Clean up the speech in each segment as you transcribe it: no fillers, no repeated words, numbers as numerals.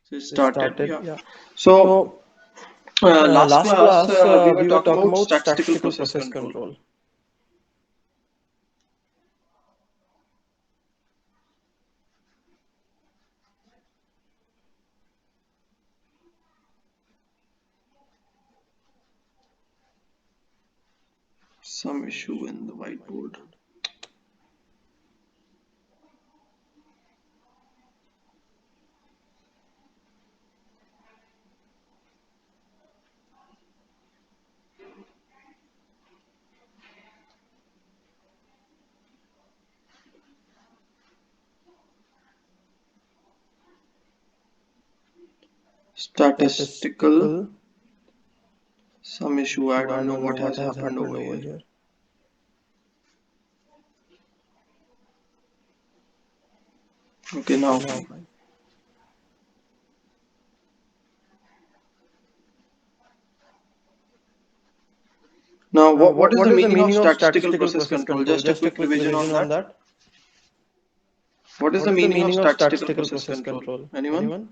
So it It started, started, yeah. yeah. So So last last class class we were we were talking talking about about statistical statistical process process control. control. Some issue in the whiteboard. Statistical, Statistical some issue. I issue. don't I know don't know what what has has happened happened over over here. here. Okay, Okay, now now fine. fine. Now, what is the What is the meaning of meaning of statistical statistical process process control? control? Just a Just a quick quick revision on revision that. on that. What is the What is the meaning of meaning of statistical statistical process process control? control? Anyone? Anyone?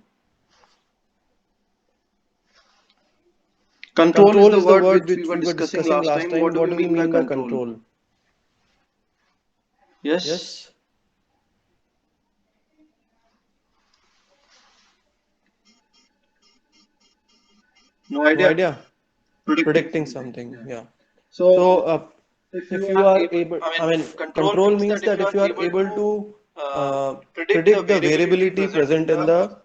Control is Control the is the word word which we which were we were discussing discussing last last time. What time. do we What do we mean by mean by control? control? Yes? Yes? No No idea? idea. Predicting Predicting something. something. Yeah. Yeah. So, So if you if are you are able, able, I mean, I mean, control control means that means if that you if are you are able able to to predict the predict the variability variability present in present in the the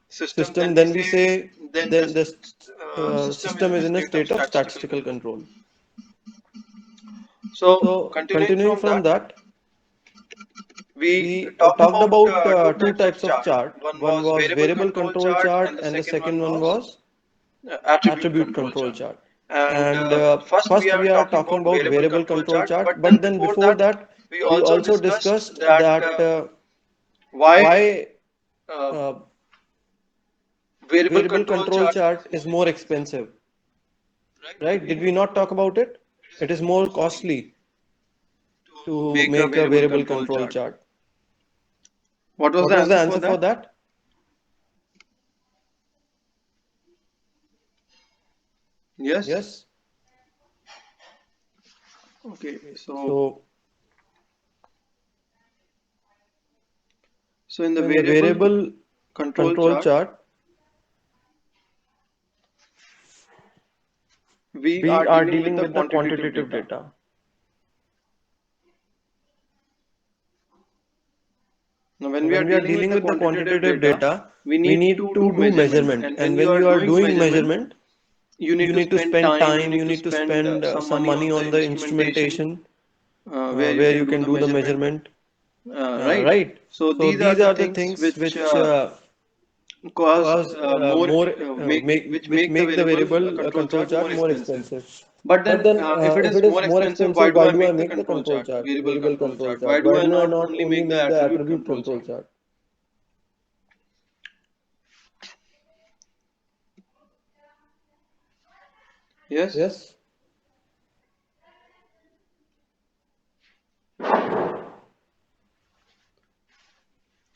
system, system, then we say then then the system is system in a is in a state of state of statistical statistical control. control. So, So continuing continuing from from that, that, we we talked talked about about two two types of types of chart. chart. One One was was variable variable control control chart, and chart, the and the second one second one was was attribute attribute control control chart. chart. And And first we first are we are talking talking about about variable variable control control chart, chart, but then but then before before that that we we also also discussed discussed that that why why uh, uh, variable variable control control chart is chart more is more expensive, expensive, right? Did right? we Did not we talk not talk about it? about it? It It is is more more costly costly to to make a make a variable variable control control chart. chart. What was the What was the answer for answer that? for that? Yes. Yes. Okay. Okay. So So in the in the variable variable control control chart, chart, we are we are dealing with dealing the with the quantitative quantitative data. data. Now, when we are When we are dealing with dealing the with the quantitative quantitative data, data, we we need need to do to do measurement. measurement. And when And you when are you are doing doing measurement, measurement, you need to you need to spend spend time, you time, need you to need to spend spend some some money on money the on the instrumentation instrumentation where you where can you do can the do the measurement, measurement, right? right? So So these are these the are the things things which which cause cause more more which which make the make the variable variable control control chart more chart more expensive. expensive. But But then, then, if it if is it more is more expensive, why expensive, do why I do I make the make the control control chart, chart, variable variable control control chart? Why chart? do Why I do I not not only only make the make the attribute attribute control control chart? chart? Yes. Yes.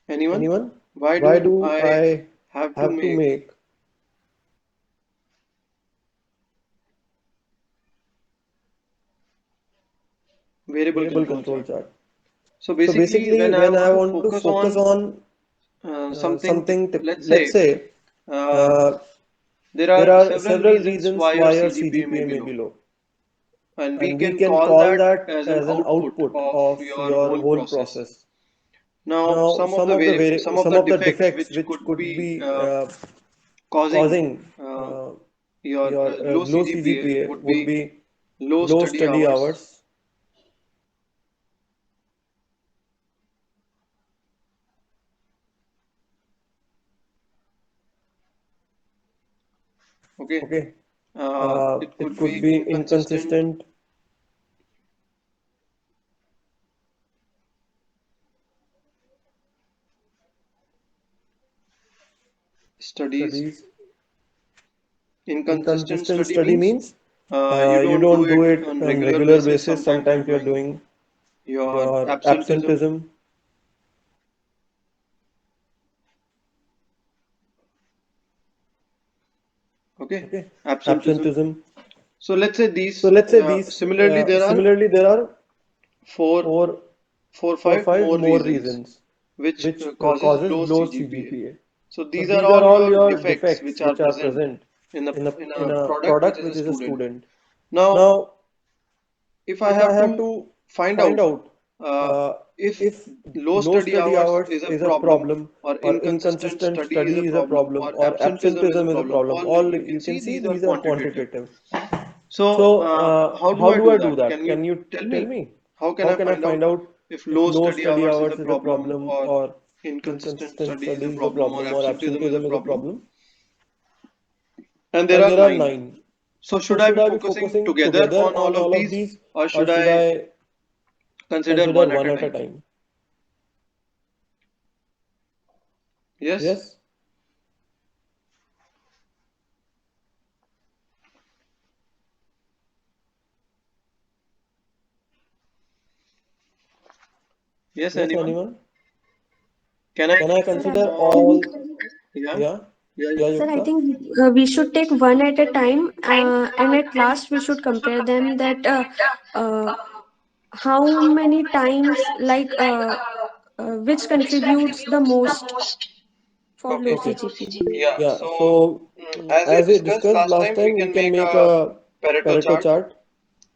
Anyone? Anyone? Why Why do do I I have to have to make make variable variable control control chart? chart? So So basically, basically, when I when I want to want to focus focus on on something, something, let's let's say say uh, uh, there there are are several several reasons reasons why your why your CGPA may CGPA be may low, be low, and we and we can can call call that that as an as an output output of of your your whole whole process. process. Now, Now, some of some the of the defects defects which which could could be be causing causing uh, your your low low CGPA CGPA would would be be low low study study hours. hours. Okay, Okay, it it could could be be inconsistent inconsistent studies. studies. Inconsistent Inconsistent study study means means you you don't do don't it do it on on regular regular basis. basis. Sometimes you're Sometimes you're doing doing your your absentism. absenteeism. Okay, Okay, absenteeism. absenteeism. So let's say So these. let's say these. Similarly, there are Similarly, there are four, four, four, four, five five more more reasons reasons which which causes causes low low CGPA. CGPA. So So these are these are all all your your defects defects which are which are present present in in a a product which product is a which is a student. student. Now, Now, if I if I have have to to find find out out uh, uh, if if low low study study hours hours is a is a problem, problem, or or inconsistent inconsistent study is a study is a problem, problem, or or absenteeism is a absenteeism is a problem, problem, all all you can you see can see these are these are quantitative. quantitative. So, So, how do how I do do I that? do that? Can you Can you tell tell me? me? How can How I can I find out find out if if low low study study hours is a hours is a problem, problem, or or inconsistent inconsistent study is a study is a problem, or problem, or absenteeism is a absenteeism is a problem? problem? And there And are there are nine. nine. So, So, should I should be I be focusing focusing together together on all on of all of these, these, or or should should I I consider consider one at one a at a time? time? Yes? Yes? Yes, Yes, anyone? anyone? Can I Can I Sir, consider I think, all? Yeah, Yeah? yeah, Yeah, sir, I Yukta? think we should take one at a time, and at last we should compare them that uh, how many times, like, which contributes the most for low okay. Okay. CGPA. Yeah, Yeah. so So, as we as we discussed discussed last last time, we time, we can can make make a a Pareto Pareto chart chart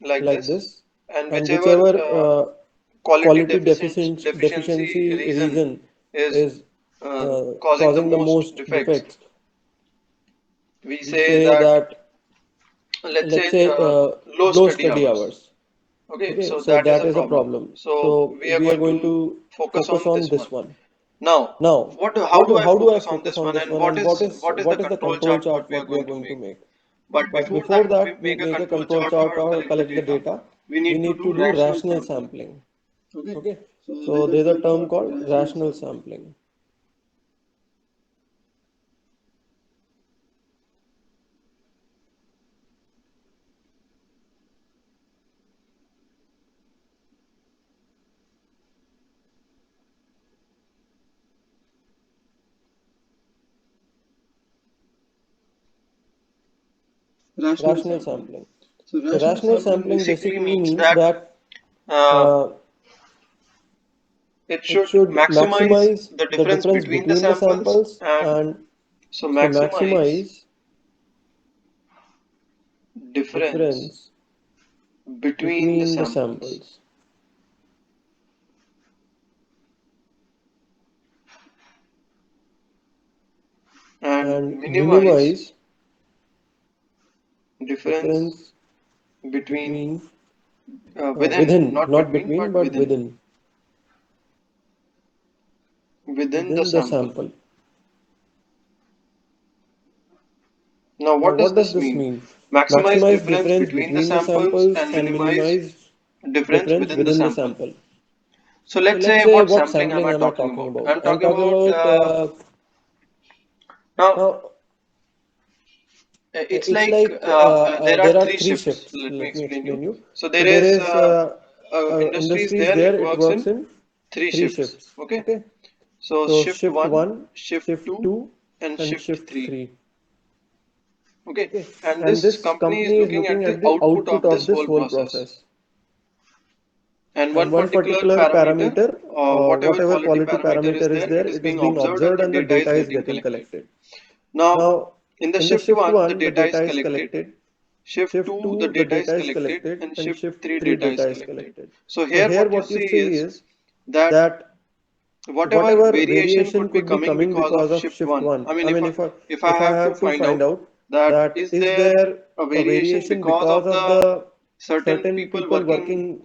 like like this, this, and and whichever whichever quality quality deficiency deficiency reason reason is is causing the causing the most most defects, defects, we we say say that, that, let's let's say, say, low low study study hours. hours. Okay, Okay, so so that is that a is a problem. problem. So So we are we are going going to to focus focus on on this this one. one. Now, Now, how do I how do I focus on focus this on one, this and one, and what is the what is the control control chart what chart we are what we are going to going to make? make? But But before before that, we that, we make a make a control control chart chart or or collect the collect the data. data. We We need to need do to do rational rational sampling. sampling. Okay, Okay, so so there's a there's a term term called called rational rational sampling. sampling. Rational Rational sampling. sampling. So So rational rational sampling sampling basically basically means means that that uh, uh, it it should should maximize maximize the the difference difference between the between the samples, samples, and and so so maximize maximize difference difference between the between the samples, samples, and and minimize minimize difference difference between between within, within, not not between, between, but but within the within the sample. sample. Now, Now, what does what does this this mean? mean? Maximize Maximize difference difference between the between the samples samples and and minimize minimize difference difference within the within the sample. sample. So So let's let's say say what what sampling am sampling I am I talking talking about? about? I'm I'm talking talking about about now now it's it's like like there are there are three three shifts. shifts. Let me Let me explain you. explain you. So So there there is is industries industries there. It there. It works works in in three three shifts. shifts. Okay. Okay. So So shift shift one, one, shift shift two, two, and and shift shift three. three. Okay. Okay. And And this this company is company is looking at looking the at the output output of of this this whole whole process. process. And And one one particular particular parameter, parameter, whatever whatever quality quality parameter is parameter is there, there, it is it is being being observed and observed the and the data is data is getting getting collected. collected. Now, Now, in the in the shift shift one, the one, the data is data is collected. collected. Shift Shift 2, the two, the data is data is collected. collected, And and shift shift 3, three, data is data is collected. collected. So So here here, what you what you see see is is that that whatever whatever variation variation could be could be coming coming because of because of shift shift 1. one. I mean, I mean, if I if I have to have to find find out out that that is is there there a a variation variation because of because of the the certain certain people people working working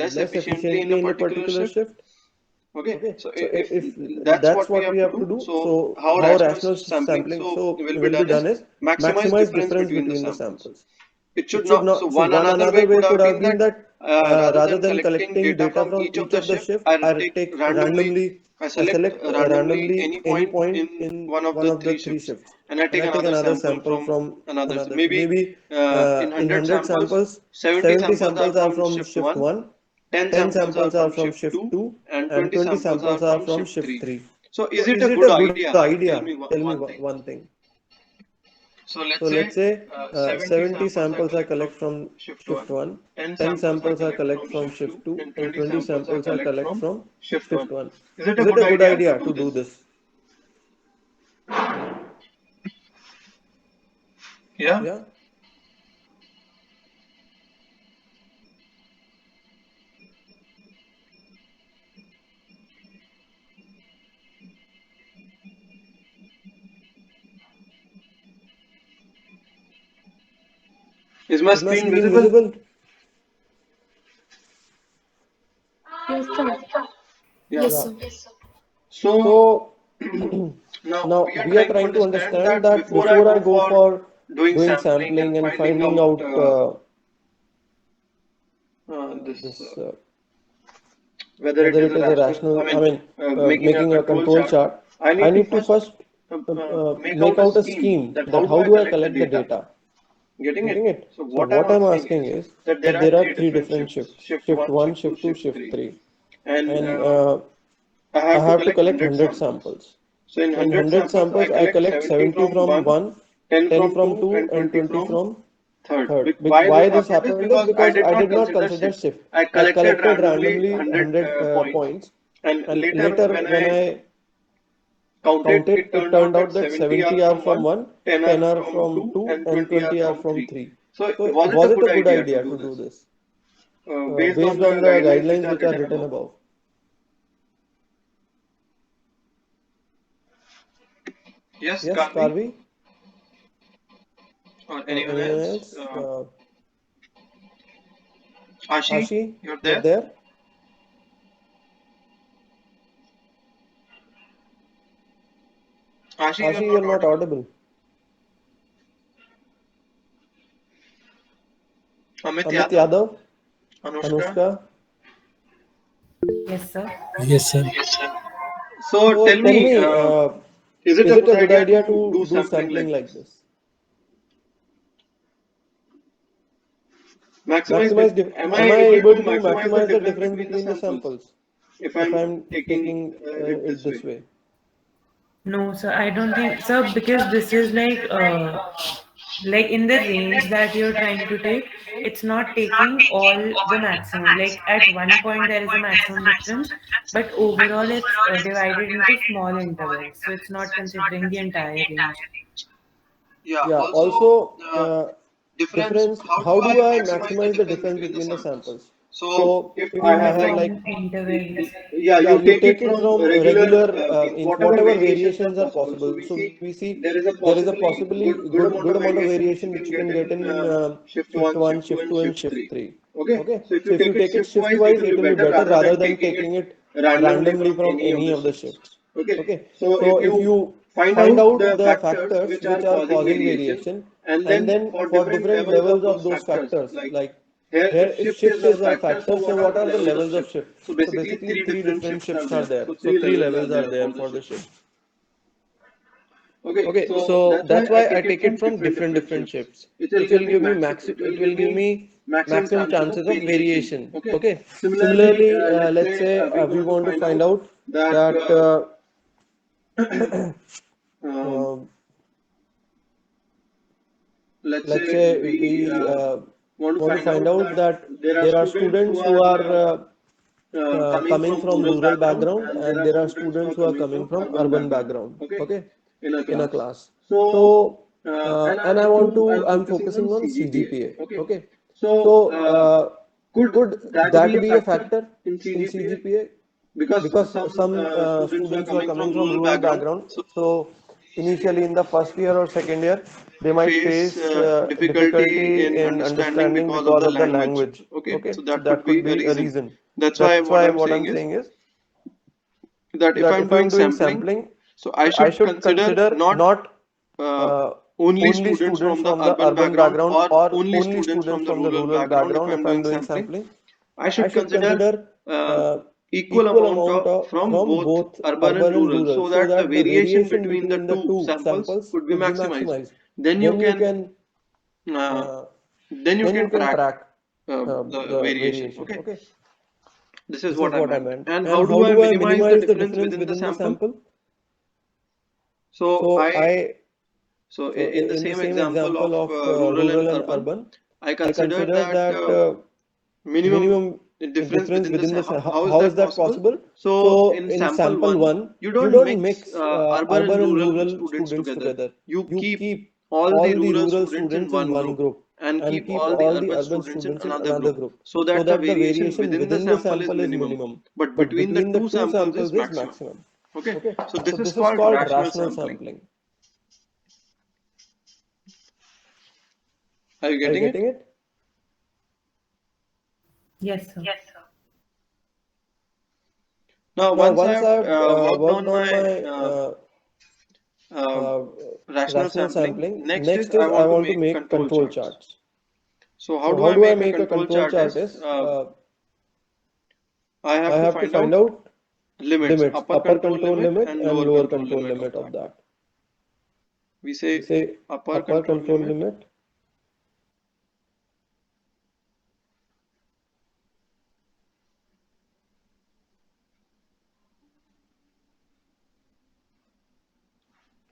less less efficiently in a efficiently in a particular particular shift. shift. Okay, Okay, so so if if that's that's what we what have we to have do, to do, so so how how rational rational sampling sampling will be will be done is done is maximize maximize difference difference between the between the samples. samples. It should It should not. So not, so one one another way another could way have could been have that been that rather rather than than collecting collecting data data from from each of each the of the shift, shift, I'll I'll take take randomly. randomly, I I select select randomly randomly any any point point in in one of one the of the three three shifts, shifts, and I take and I take another another sample sample from from another. another. Maybe Maybe in in 100 100 samples, samples, 70 70 samples are samples are from from shift shift one, 1, 10 10 samples are samples are from from shift shift 2, 2, and and 20 20 samples are samples are from from shift shift 3. 3. So, is So it a is it good a good idea? Tell idea? me Tell me one thing. one thing. So let's So say let's say 70 70 samples I samples I collect collect from from shift shift 1, 1, 10 10 samples I samples I collect collect from from shift shift 2, 2, and and 20 20 samples I samples I collect collect from from shift 1. shift 1. Is it a Is it good a good idea to idea do to do this? this? Yeah. Yeah. Is my Is my screen screen visible? visible? Yes, sir. Yeah. Yes, Yeah. sir. So So now now we are we are trying to trying to understand understand that that before I before I go go for for doing doing sampling and sampling and finding finding out out this this whether it whether is it a is a rational, rational, I mean, making a making a control control chart, chart, I I need to need to first first make out make a out a scheme scheme that how that do how I do I collect the collect the data. data. Getting it? Getting it? So So what I'm what I'm asking asking is is that there that are there are three three different different shifts: shifts: shift shift 1, 1, shift 2, shift 2, shift shift 3, 3, and and I I have to have to collect collect 100 100 samples. samples. So in So in 100 100 samples, I samples, I collect collect 70 70 from from 1, 1, 10 10 from from 2, 2, and and 20 20 from from third. third. Why this Why this happened is happened is because I because did I not did not consider consider shift. shift. I I collected collected randomly randomly 100 100 points, points, and and later later when when I I counted, counted, it it turned out turned that out that 70 are 70 are from from 1, 1, 10 are 10 are from from 2, 2, and and 20 are 20 are from from 3. 3. So So was it a was it good a good idea to idea do to do this this based on based the on the guidelines which guidelines are which are written written above? above? Yes, Yes, Karvi Karvi or or anyone anyone else? else? Ashi, Ashi, you're you're there? there? Ashi, you're Ashi, not you're not audible. audible. Amit Amit Yadav, Yadav, Anushka. Anushka. Yes, sir. Yes, sir. So So tell tell me, me, is it is a it good a good idea idea to to do do sampling sampling like like this? this? Maximize, Maximize, am I am I able to able to maximize the maximize the difference difference between the between the samples samples if if I'm I'm taking taking it it this way? this way? No, sir, I don't think so because this is like in the range that you're trying to take, it's not taking all the maximum. Like at one point there is a maximum difference, but overall it's divided into small intervals. So it's not considering the entire range. Yeah, Yeah, also also difference, difference, how how do do I I maximize the maximize the difference difference between the between the samples? samples? So So if if I You I have have like, like, form intervals. yeah, yeah, you you take it take it from from regular, regular in in whatever whatever variations are variations are possible. So possible. we So see we see there is a there is a possibly possibly good amount good of amount of variation which you variation which can you get can get in in shift shift 1, 1, shift 2, shift and 2, and shift shift 3. 3. Okay, Okay, so if you so if take you it take it shift shift wise, it wise, will be it will be better better rather rather than than taking it taking it randomly randomly from from any of any the of the shifts. shifts. Okay, Okay, so if so if you you find find out out the the factors factors which are which are causing causing variation, variation, and and then then for for different different levels of levels those of those factors, factors, like like here if here if shift is shift a is a factor, so factor, so what are what the are the levels of levels of shift? shift? So So basically basically three three different different shifts are shifts are there. there. So So three three levels are levels are there there for the for the shift. shift. Okay, Okay, so so that's why that's I why I take it take it from from different different different different shifts, shifts, which will which give will me give me it it will will give give me me maximum maximum chances of chances of variation. variation. Okay. Okay. Similarly, Similarly, let's let's say say we we want to want to find find out out that that um, um, let's let's say say we we want to want to find find out out that that there are there are students who students are who are coming coming from from rural rural background, background, and there and are there are students who are students who are coming coming from from urban urban background. background. Okay, Okay, in a in a class. class. So So and I'm I'm focusing focusing on on CGPA. CGPA. Okay, Okay, so so could could that be that a be a factor factor in in CGPA? CGPA? Because Because some some students who are students who are coming from coming from rural rural background, background, so so initially in the first year or second year, they might face face difficulty difficulty in in understanding understanding because of because the of the language. language. Okay, Okay, so so that could that could be a be a reason. reason. That's why That's what why I'm what saying I'm is saying is that if that I'm if doing I'm doing sampling, sampling, so I I should should consider consider not not uh, uh, only only students students from the from the urban urban background background or or only only students from students the from the rural rural background if background I'm if I'm doing doing sampling. sampling. I I should should consider consider uh, uh, equal equal amount amount of from from both both urban and urban and rural rural so so that the that the variation variation between the between the two two samples samples could be could be maximized. maximized. Then you Then you can can uh, uh, then you then you can can track track the the variation. variation. Okay, Okay, this is this what is I what I meant. meant. And how And do how I do I minimize the minimize the difference difference within the within the sample? sample? So So I I So So in the in the same same example example of of rural and rural and urban, urban, I I consider consider that that minimum minimum difference difference within within this. the How is how is that that possible? possible? So So in in sample sample one, one, you you don't don't mix mix urban and urban and rural rural students students together. together. You You keep keep all the all the rural rural students in students in one one group group and and keep keep all the all the urban urban students in students in another another group, group so so that the that the variation variation within the within the sample is sample is minimum, minimum, but but between the between the two two samples is samples is maximum. maximum. Okay, Okay, so this so is this is called called rational rational sampling. sampling. Are you Are you getting it? getting it? Yes, sir. Now, Now, once I once have I've worked worked on on my my uh, uh, rational rational sampling, sampling, next is next I is I want to want to make make control control charts. charts. So how So do how I do I make a make a control control chart chart is is I I have to have to find out find out limits, limits, upper upper control control limit limit and and lower lower control control limit of limit of that. that. We We say say upper upper control control limit limit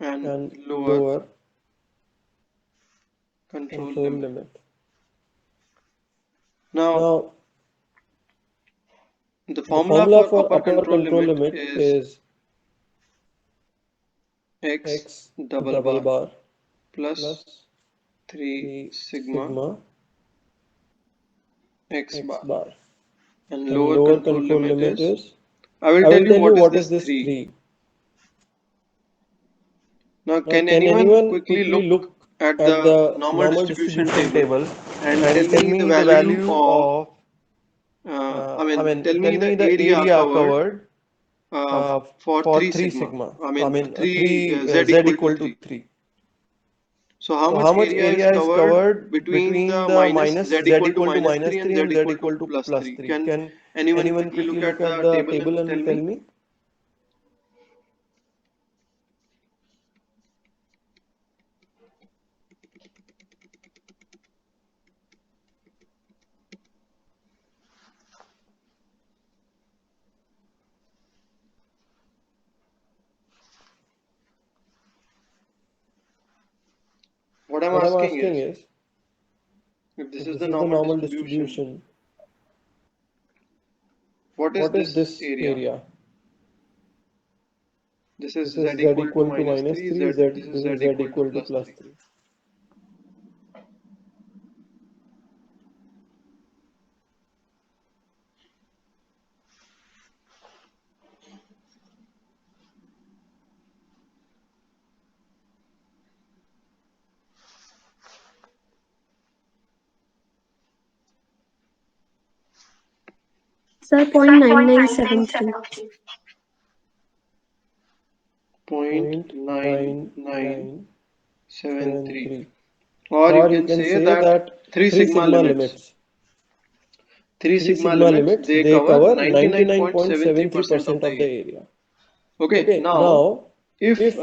and and lower lower control control limit. limit. Now, Now, the the formula formula for for upper upper control control limit limit is is x x double double bar bar plus plus 3 3 sigma sigma x x bar, bar. and And lower lower control control limit limit is, is, I will I tell will you tell you what is what is this this 3. 3. Now, Now, can can anyone anyone quickly quickly look look at at the the normal normal distribution distribution table table and tell and tell me the me the value value of, of, I mean, tell tell me me the the area area covered covered uh, for for 3 3 sigma. sigma. I I mean, mean, 3 3 z z equal to equal to 3. 3. So, how So much how much area is area is covered covered between between the the minus minus z z equal to equal to minus minus 3 and 3 z and z equal to equal to plus plus 3? 3? Can Can anyone anyone quickly quickly look look at at the the table table and tell and tell me? me? What I'm What I'm asking asking is, is, if this if is this the is the normal normal distribution, distribution, what is what is this this area? area? This is This z is z equal to equal to minus minus 3, 3, z, this is this z is z equal to equal to plus plus 3. 3. Sir, 0.9973. 0.9973. 0.9973. Or you Or you can can say say that that 3 3 sigma sigma limits. limits. 3 3 sigma sigma limits, limits, they they cover cover 99.73% of 99.73% the of the area. area. Okay, Okay, now now if if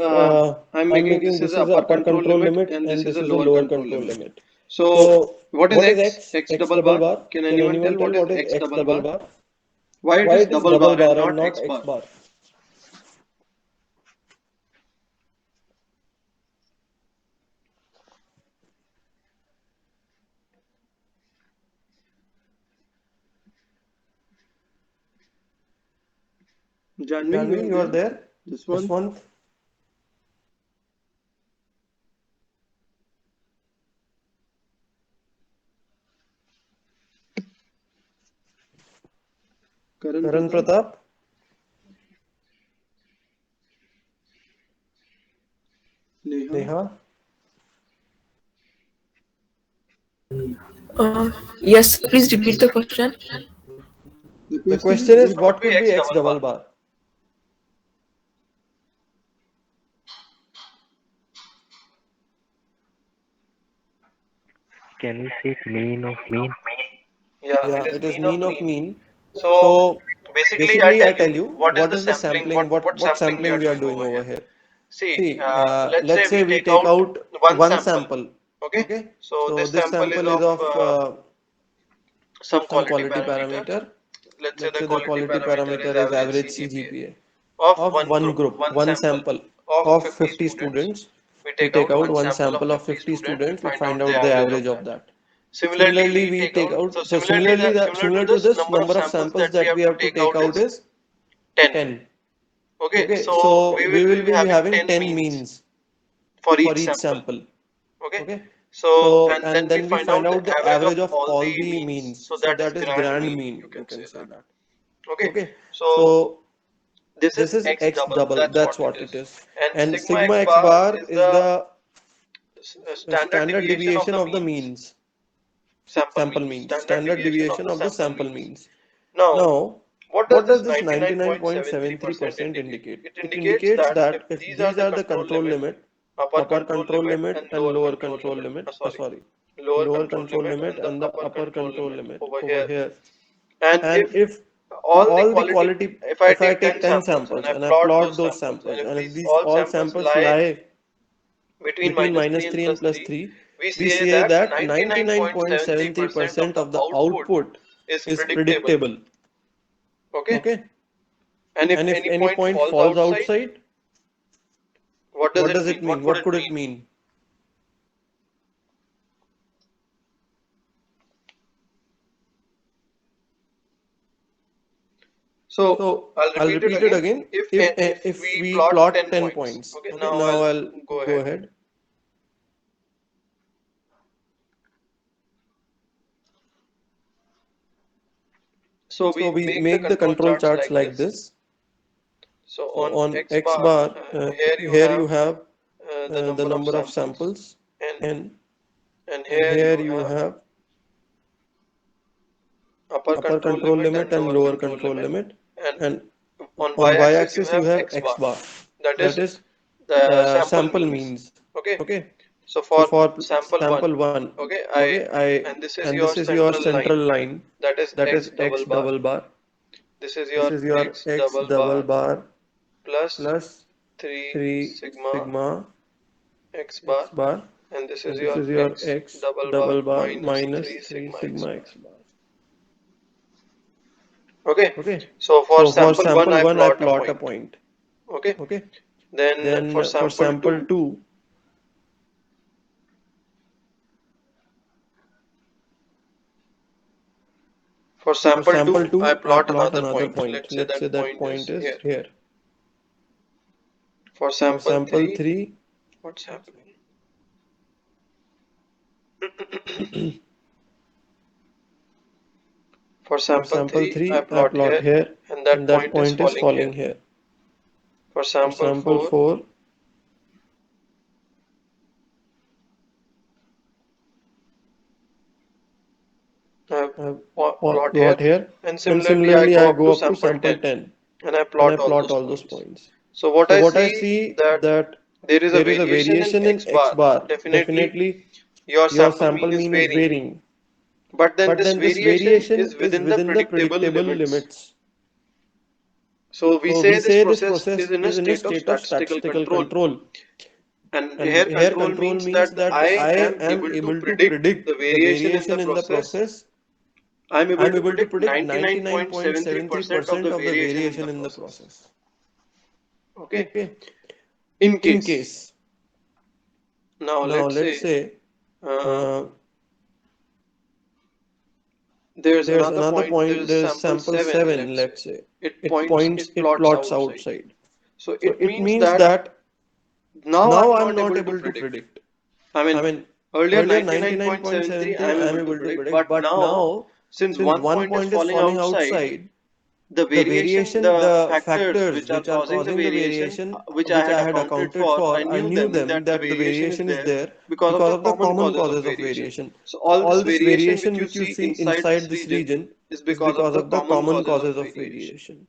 I'm I'm making making this is this a is a upper upper control control limit limit and this and is this a is a lower lower control control limit. limit. So So what is what is x? x? X X double double bar. bar. Can Can anyone tell anyone tell what is what is x x double double bar? bar? Why it Why is it is double bar double and bar and not not x x bar? bar? Janvi, you Janvi, are you are there? there? This This one? one? Karan Karan Pratap? Pratap? Neha? Neha? Yes, please repeat the question. The The question is question is what could what be could x be x double bar? double bar? Can we say mean of mean? Yeah, it Yeah, is it is mean of mean of mean. mean. So So basically, I basically, tell I you tell you what is what the is the sampling, sampling, what what sampling we are sampling we are doing doing over over here. here. See, See, let's say let's we say we take take out out one one sample. sample. Okay, Okay, so so this this sample is sample is of of some some quality quality parameter. parameter. Let's say Let's the say the quality quality parameter is parameter is average average CGPA CGPA of of one one group, group, one one sample sample of of 50 50 students. students. We we take out one sample of 50 students, we find out the average of that. Similarly, we take out, so similarly, similar to this, number of samples that we have to take out is 10. Okay, so we will be having 10 means for for each each sample. sample. Okay. Okay, So, and then we find out the average of all the means. So So that is that is grand grand mean, mean, you you can can say say that. that. Okay. Okay, So so this this is is x x double. double, That's that's what it is. And And sigma sigma x x bar is is the standard standard deviation deviation of of the the means. means, Sample sample means. means, standard deviation of the sample means. Now, Now, what does what this does this 99.73% 99.73% indicate? indicate? It It indicates indicates that that if if these are these the are the control control limit, limit, upper upper control control limit limit and and lower lower control control limit, limit, sorry, lower lower control control limit limit and and the the upper upper control control limit limit over over here. here. And And if all all the the quality, if I if I take 10 take 10 samples and samples I and I plot plot those those samples, and samples, if and if these these all all samples samples lie lie between between minus 3 minus and 3 and plus plus 3, 3, we we say say that that 99.73% 99.73% of of the the output output is is predictable. predictable. Okay. Okay, And if and if any any point point falls falls outside, outside, what does what it does mean? it mean? What What could could it it mean? mean? So So I'll I'll repeat it repeat it again. again. If If we we plot plot 10 10 points. points, Okay. okay, Now now I'll I'll go go ahead. ahead. So So we we make the make the control control charts charts like like this. this. So So on on X X bar, bar, here here you you have have the the number of number of samples, samples, and and here here you you have have upper upper control control limit limit and and lower lower control control limit. limit, And and on on y-axis you y-axis you have have X X bar. bar. That That is is the the sample sample means. means. Okay. Okay. So So for for sample 1, sample one, okay, okay, and this is and your this is your central line. central line. That is That X is double X bar. double bar. This is This your is your X X double double bar bar plus plus 3 3 sigma sigma X X bar, bar, and this is and this your is your X X double bar double bar minus minus 3 3 sigma X sigma bar. X bar. Okay. Okay. So for So for sample 1 sample I one, I plot a plot a point. point. Okay. Okay. Then for Then for sample sample 2, two, for for sample sample 2 I two, I plot plot another another point. point. Let's say Let's say that that point point is is here. here. For For sample sample 3, three, what's happening? For for sample sample 3 I three, I plot plot here, here, and that and that point is point is falling here. falling here. For For sample sample 4 four, I I plot here, plot here, and and similarly I similarly go I up go to up to sample sample 10, 10, and I and I plot all plot those all those points. points. So what So I what I see see that that there is a there is a variation in variation in X X bar. bar. Definitely Definitely your your sample sample mean is mean is varying, varying, but then but this then this variation variation is is within the within the predictable predictable limits. limits. So we So say we this say this process process is in a is in a state of state of statistical statistical control, control. and And here here control control means means that that I I am am able to able to predict the predict the variation in the variation in the process. process. I'm able I'm to able to predict predict 99.73% of 99.73% the of the variation in the variation in the process. process. Okay. Okay. In In case, case, now now let's let's say say uh, there's there's another another point, point, there's there's sample sample 7, 7, let's say. let's say. It It points, points, it it plots plots outside. outside. So So it it means means that that now now I'm I'm not not able to able to predict. predict. I I mean, mean, earlier earlier 99.73 I 99.73 am I'm able to able to predict, predict, but but now now since since one one point is point is falling falling outside, outside, the the variation, variation, the the factors factors which are which are causing the causing the variation, variation, which I which had I had accounted accounted for, I for, I knew knew them them that the that the variation is variation is there there because of because the of the common common causes of causes of variation. variation. So So all this all this variation which variation you which you see see inside this inside this region region is is because of because the of the common common causes of causes of variation. variation.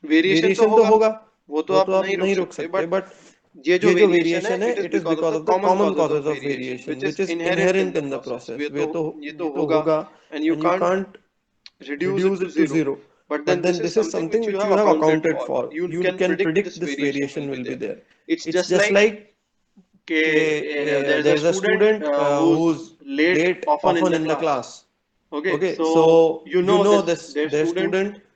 Variation तो variation तो होगा, होगा, वो तो वो आप तो आप नहीं रोक नहीं रोक सकते, सकते, बट बट ये जो ये जो वेरिएशन है वेरिएशन है it is it is because of because the of the common common causes of causes of variation variation which which is is inherent in inherent the in the process. Process. ये ये तो तो होगा, होगा, and you and you can't can't reduce it reduce to it to zero, zero. but then But this then is this is something which something you which have you have accounted accounted for. for. You You can can predict predict this this variation will variation be will be there. there. It's It's just just like like there's a there's a student student who's who's late late often in often the in the class. class. Okay, Okay, so so you know you know this this their their student student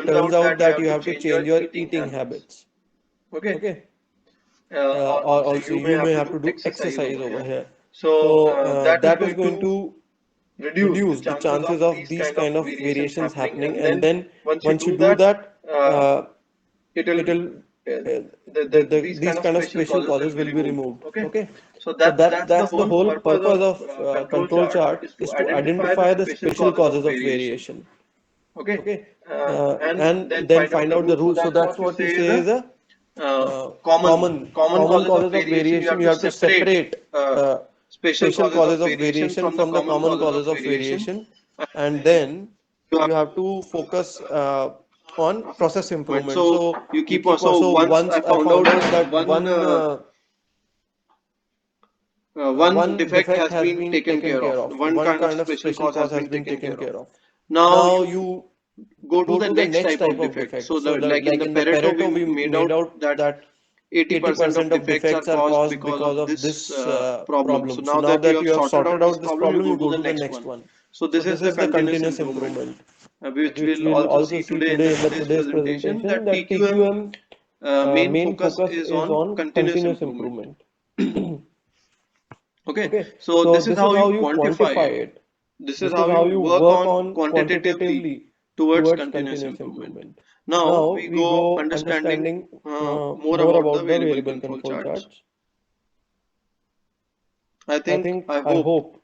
it turns out that you have to change your eating habits. Okay. Okay. Or Or also you may have to do exercise over here. So So that that is is going to reduce reduce the the chances chances of of these these kind kind of of variations variations happening. happening. And And then then once once you you do do that, that, it'll it'll these these kind of kind of special special causes will causes be will be removed. removed. Okay. Okay. So So that's the that's the whole whole purpose purpose of of control control chart, chart is to is to identify the identify the special special causes of causes of variation. variation. Okay. Okay. And And then then find find out out the the rules. So rules. So that's that's what you what you say say is a is a common common causes of causes of variation. You have to variation. You have to separate separate special special causes causes of of variation variation from the from the common common causes of causes of variation. variation, And and then then you have you have to focus on process improvement. improvement. So So you you keep on. keep on. So So once once I I found out found out that that one one defect defect has has been been taken taken care of. care of, One one kind of kind of special special cause has cause has been been taken taken care of. care of. Now Now you you go to go the to the next next type of type of defect. defect. So So like in like the in the Pareto, Pareto, we we made made out out that that 80% of 80% of defects are defects are caused caused because of because of this this problem. So problem. So now now that you that have you have sorted sorted out this out this problem, you problem, go you to go the to the next next one. one. So this So is this the is the continuous continuous improvement, improvement, which which we'll we'll also also see see today in the today in the today's today's presentation. presentation, That that TQM TQM main main focus focus is is on on continuous continuous improvement. improvement. Okay, Okay, so so this is this is how you how you quantify quantify it. it. This is This how is you how you work work on on quantitatively quantitatively towards towards continuous continuous improvement. improvement. Now Now we we go go understanding understanding more more about the about the variable variable control control charts. charts. I think, I I hope hope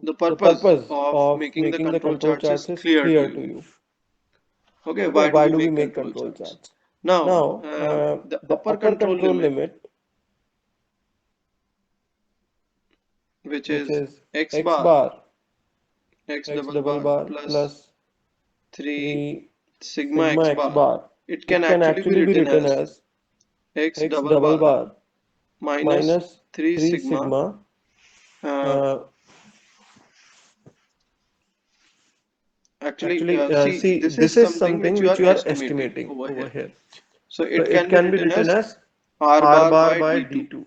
the the purpose purpose of of making the making the control control charts is charts is clear to clear you. to you. Okay, Okay, why do why we do we make make control control charts? charts? Now, Now, the the upper upper control control limit, limit, which which is is x x bar, bar, x x double double bar bar plus plus 3 3 sigma sigma x x bar, bar, it can it can actually be actually be written written as as x x double double bar bar minus minus 3 3 sigma. sigma. Uh, Uh, Actually, Actually, see, see, this is this is something which something you which are you are estimating estimating over over here. here. So So it it can be can be written written as as r R bar bar by by d2, D2,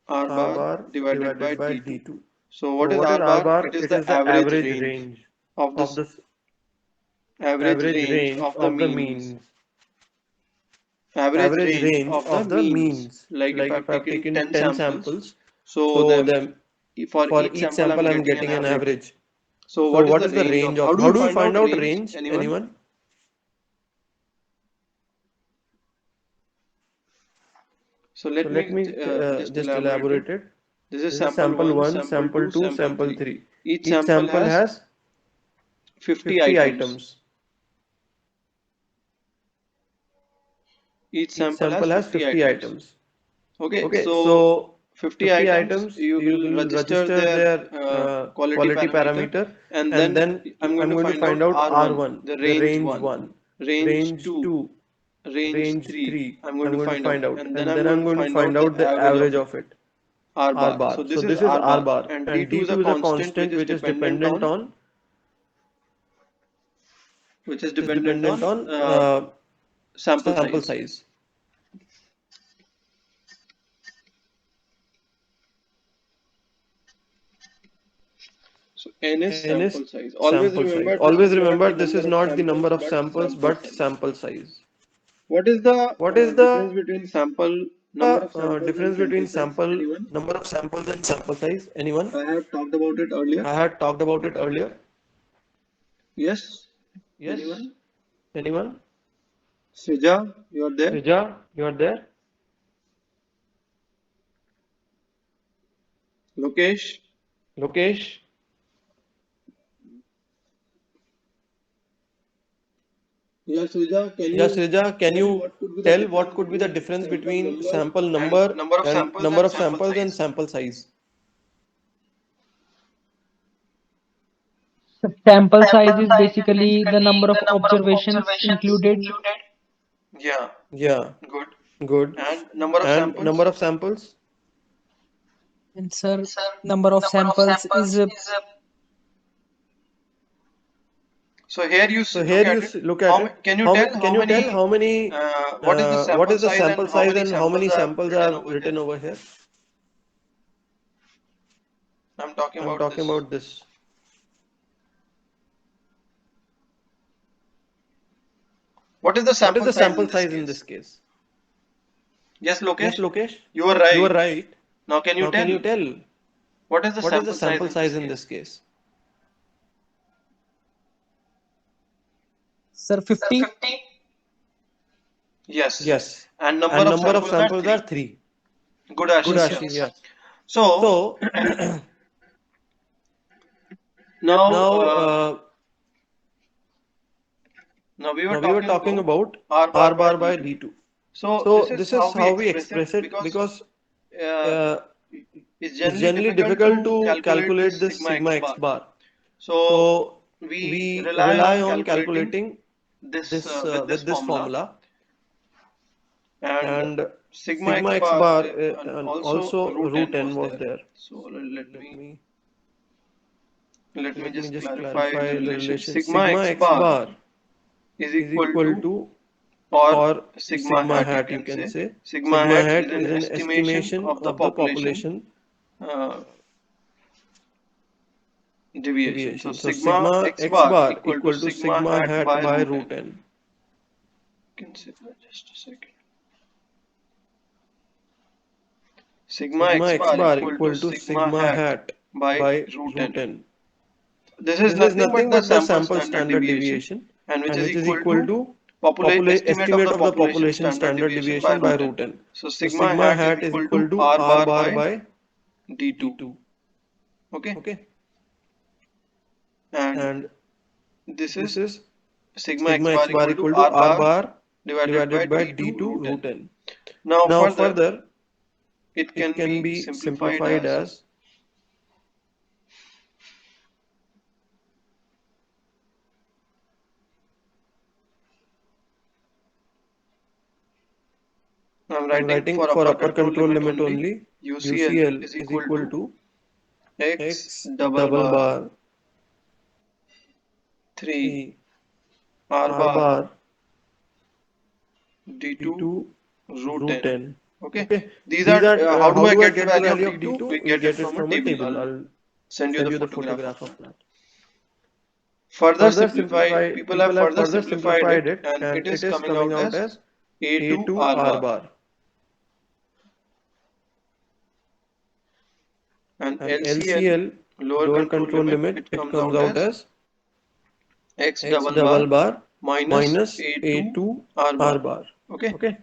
r R bar bar divided by divided by d2. D2. So what So is what is r R bar? bar? It is It the is the average average range range of of this the average average range range of the of the means. means, Average average range range of the of the means. means. Like if Like I've if I've taken taken 10 10 samples, samples, so so then then for for each each sample I'm sample I'm getting an getting an average. average. So So what is what the is the range of? range How of? do How we do we find find out out range? range? Anyone? Anyone? So So let let me me just just elaborate it. elaborate it. This is This is sample sample 1, 1, sample sample 2, 2, sample sample 3. 3. Each Each sample sample has has 50 50 items. items. Each Each sample has sample has 50 50 items. items. Okay, Okay, so so 50 50 items, items, you you will will register register their their quality quality parameter, parameter, and and then then I'm going I'm to going to find out find out R1, R1, the the range range 1, 1, range range 2, 2, range range 3. 3. I'm going I'm to going to find out, find out, and then and I'm then going I'm to going to find out find the out the average of average it, of it, R R bar. So bar. this So is this is R R bar, bar, and and D2 is a D2 is a constant constant which is dependent on sample sample size. size. So n is N is sample size. Always sample size. remember this is Always not remember the this number is of not the number samples of but samples sample but size. sample size. What is the What is difference the between number of samples and difference between sample size? sample Anyone? number of samples and sample size? Anyone? I have talked about it earlier. I had talked about it earlier. Yes. Yes. Anyone? Anyone? Srija, you are there? Rija, you are there? Lokesh? Lokesh? Yes, Srija, can Yes, you Rija, can tell you what could be the tell difference what could be the between difference sample between number sample and number number of and samples number and of sample samples and size? sample size? The sample size is basically the number of observations included. Yeah, Yeah, good. good. And number of And number samples? of samples? And sir, number of samples is So here you So look here at you it. look at it. Can you tell how Can you tell many? how many? What is the What sample is the size and sample how size many and how samples many are samples written are over here? written over here? I'm talking I'm about talking this. about this. What is the What is sample the size sample in this size in this case? case? Yes, Yes, Lokesh, Lokesh, you are you are right. right. Now, can you Now, can tell you tell what is the what is the sample size sample in this size in this case? case? sir 50. Yes. Yes. And number And of number of samples are samples are 3. 3. Good, Good, Yes, Ashish. sir. Ashish. Yeah. So, So, now now Now we were Now we were talking talking about about R R bar by bar by D2. D2. So So this is this how is we how we express it express it because because uh, uh, it's it's generally generally difficult difficult to to calculate calculate this this sigma sigma x x bar. bar. So So we we rely rely on on calculating calculating this this with this with this formula, formula, and and sigma sigma x x bar bar and and also also root n root n was was there. there. So Let me let me let me just just clarify the clarify the relation. relation. Sigma Sigma x x bar bar is is equal equal to, to, or or sigma sigma hat, you hat, you can can say. say. Sigma Sigma hat is hat an is an estimation estimation of the of the population population uh, deviation. So deviation. So sigma sigma x x bar bar equal to equal to sigma sigma hat hat by by root n. root n. You can say that, just a second. Sigma Sigma x x bar bar equal to equal to sigma sigma hat hat by by root root n. n. This is This is nothing but nothing the but the sample sample standard standard deviation, deviation, and which and is which is equal equal to to estimate of estimate the of the population population standard standard deviation by deviation by root n. root n. So So sigma sigma hat is hat is equal to equal to R R bar bar by by D2. D2. Okay, Okay, and and this this is is sigma x sigma bar x bar equal to equal to R R bar bar divided by divided by D2 D2 root n. root n. Now Now further, further, it it can can be be simplified simplified as as, I'm I'm writing writing for for upper upper control control limit limit only. only. UCL UCL is is equal equal to to x x double double bar bar 3 3 R R bar bar D2 D2 root root n. n. Okay, Okay, these these are are how do how I do I get the get the value of value of D2? We D2? We get it get it from a from a table. table. I'll I'll send you send the you the photograph photograph of of that. that. Further Further simplify, simplify, people have people have further further simplified it, simplified it, and it and is it is coming out coming out as as A2 A2 R R bar, bar, and and LCL, LCL, lower lower control control limit, limit, it it comes comes out out as as X X double bar double bar minus minus A2 A2 R bar. R bar. Okay, Okay,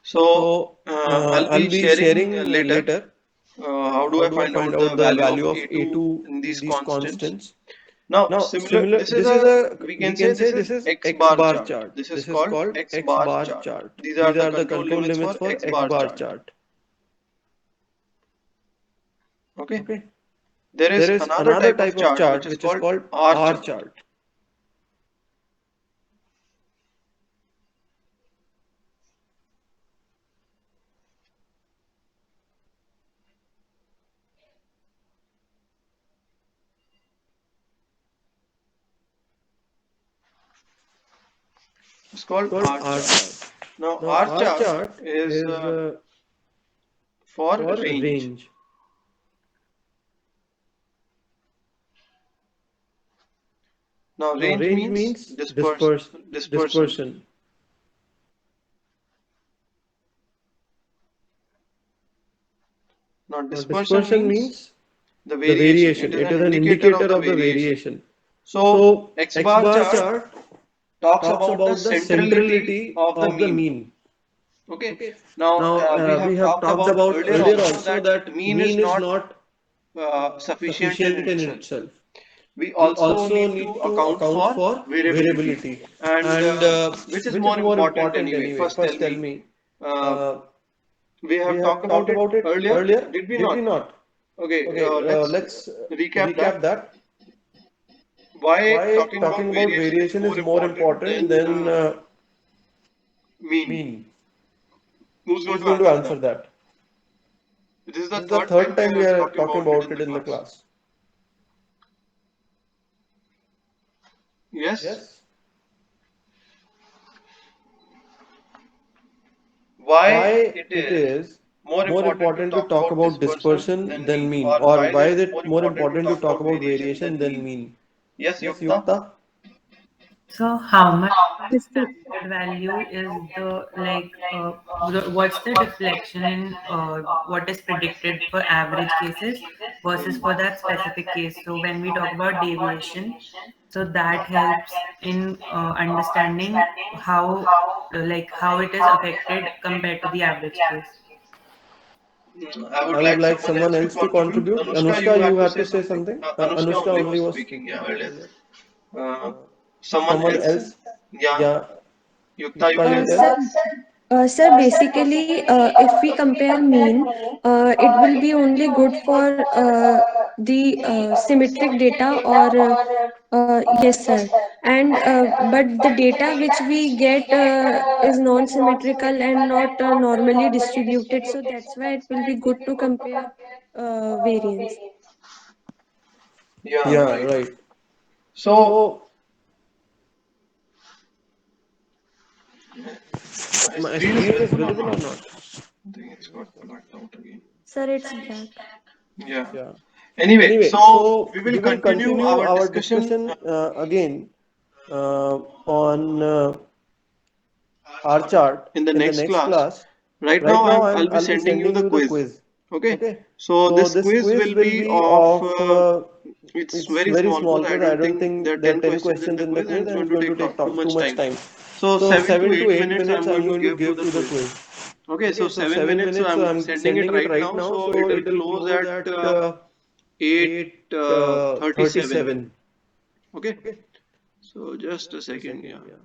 so so I'll I'll be be sharing sharing later later how do how I do I find find out the out the value of value of A2 A2 in in these these constants. constants. Now, Now, similar, similar, this is this is a, a, we we can say can this say is this is X X bar bar chart. chart. This is This is called called X X bar bar chart. chart. These are These the are the control control limits limits for for X X bar bar chart. chart. Okay. Okay. There is There is another another type of type of chart which chart is which is called called R R chart. chart. It's It's called called R R chart. chart. Now, Now, R R chart chart is is for for range. range. Now, Now, range range means means dispersion. dispersion. Now, Now, dispersion dispersion means means the the variation. It variation. is It an is an indicator of indicator the of the variation. variation. So, So, X X bar bar chart chart talks talks about the about the centrality centrality of the of the mean. mean. Okay. Okay. Now, Now, we we have have talked talked about about earlier earlier also also that that mean is mean is not not sufficient in sufficient in itself. itself. We We also also need to need to account account for for variability. variability. And And which is which is more more important important anyway? anyway? First, tell First, tell me. me. Uh, Uh, we we have talked have about talked it about it earlier, earlier, did we did we not? not? Okay, Okay, let's let's recap that. recap that. Why Why talking about talking about variation is variation more is more important important than than mean? mean? Who's going Who's to going to answer answer that? that? This is the This is the third time third we time we are are talking talking about it in about the it in the class. class. Yes? Yes? Why Why it it is is more more important to important to talk talk about about dispersion dispersion than mean, than mean, or or why is why it is more it more important to important to talk talk about about variation variation than than mean? mean? Yes, Yes, Yukta? Yukta? So how much the Dispe- standard value is the what's the deflection in what is predicted for average cases versus for that specific case. So when we talk about deviation, so that helps in understanding how how it is affected compared to the average case. I would I would like like someone someone else to else to contribute. contribute. Anushka, you Anushka, you had to had say to say something. something. Anushka Anushka only only was was speaking, yeah, earlier. earlier. Someone Someone else? else? Yeah, Yeah, Yukta, you Yukta, can you tell. tell. Sir, basically, if we compare mean, it will be only good for the symmetric data, or yes, sir. And but the data which we get is non-symmetrical and not normally distributed, so that's why it will be good to compare variance. Yeah, Yeah, right. right. So So my my screen is screen is visible or visible not? or not? I think it's got blacked out again. Sir, it's black. Yeah. Yeah. Anyway, Anyway, so so we will we will continue continue our our discussion discussion again on our chart in the in the next next class. class. Right Right now, now, I'll be I'll be sending you sending the you the quiz. quiz. Okay. Okay. So So this this quiz quiz will will be be of of it's it's very very small quiz. small I quiz. I don't don't think there think are there are 10 10 questions in questions the in the quiz, and quiz, it's and going it's to going to take take too too much much time. time. So So 7 to 7 to 8 8 minutes I'm minutes going I'm to going to give to give the to the quiz. quiz. Okay, so Okay, so 7 7 minutes. So minutes. So I'm I'm sending it sending it right right now. now. So So it will it will close close at at 8:37. 8:37. Okay. Okay. So just a Just a second. second. Yeah. Yeah.